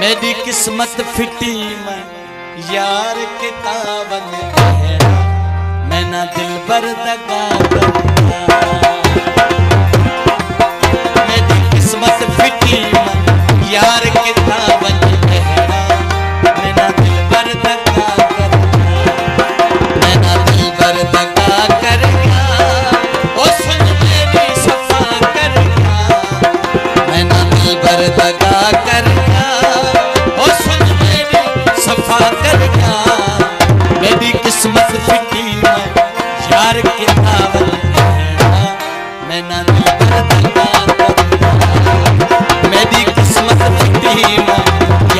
मेरी किस्मत फिटी मैं यार किताबन कहना मैं ना दिल पर दगा करना। मेरी किस्मत फिटी मैं यार किताबन कहना मैं ना दिल पर दगा करना। मैं ना दिल पर दगा करना ओ सुन मेरी सफा करना। मैं ना दिल पर दगा करना मेरी किस्मत फिटी मैं यार किताबन कहना मैं ना दिल पर दगा करना। मेरी किस्मत फिटी मैं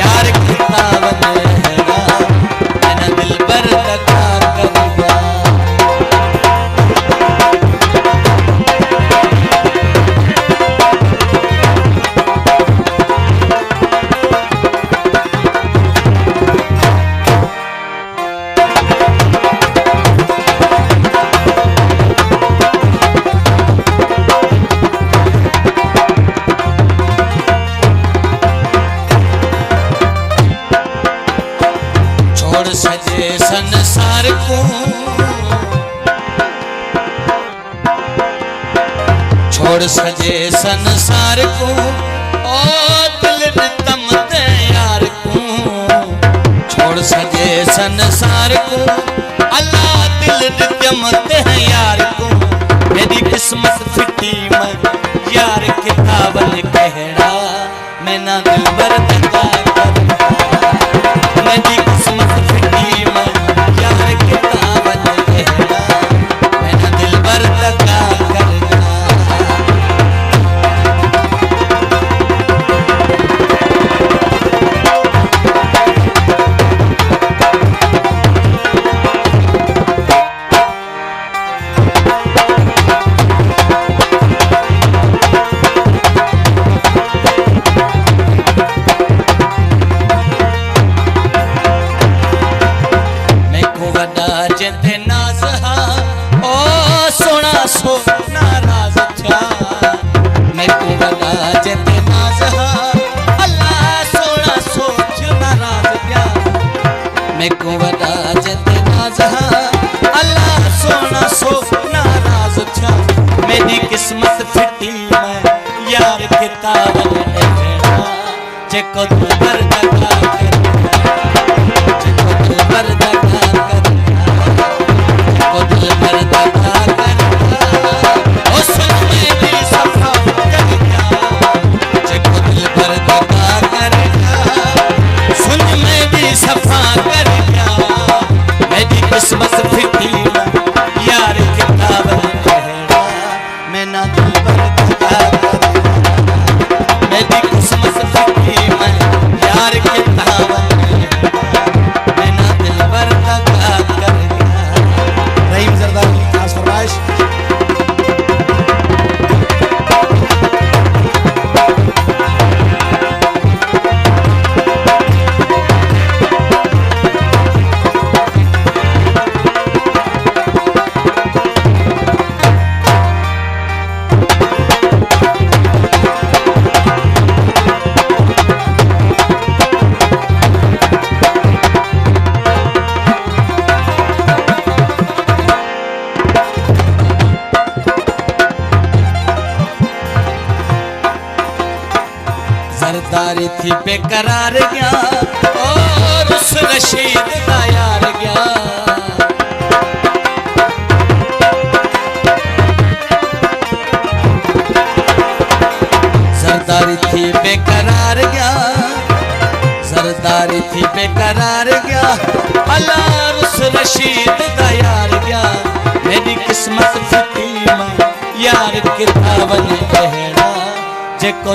यार किताबन कहना मैं ना दिल पर दगा करना। छोड़ सजे संसार को, छोड़ सजे संसार को ओ दिल रितम दे यार को। छोड़ सजे संसार को अल्लाह दिल रितम दे यार को। मेरी किस्मत फिटी मैं यार किताबन कहना मैं ना दिल पर दगा करना। मेरी किस्मत फिटी मैं यार किताबन कहना मैं ना दिल पर दगा करना। जिते नाज हा ओ सोना सो नाराज था। मैं को वदा जिते नाज हा अल्लाह सोना सोच नाराज गया। मैं को वदा जिते नाज हा अल्लाह सोना सो नाराज था। मेरी किस्मत फिटी मैं यार किताबन कहना जेको दिल पर दगा करना। जेको दिल पर दगा करना दिल पर दगा करना ओ सुन मेरी सफा करना। जेको दिल पर दगा करना सुन मेरी सफा करना। मेरी किस्मत फिटी यार किताबन कहना मैं ना दिल पर दगा करना। मेरी किस्मत फिटी मैं यार किताबन कहना मैं ना दिल पर दगा करना। रहीम जरदारी की खास फरमाइश। सरदारी थी बेकरार गया और उस रशीद का यार गया। सरदारी थी बेकरार गया, सरदारी थी बेकरार गया अल्लाह उस रशीद का यार गया। मेरी किस्मत फिटी मैं यार किताबन कहना जेको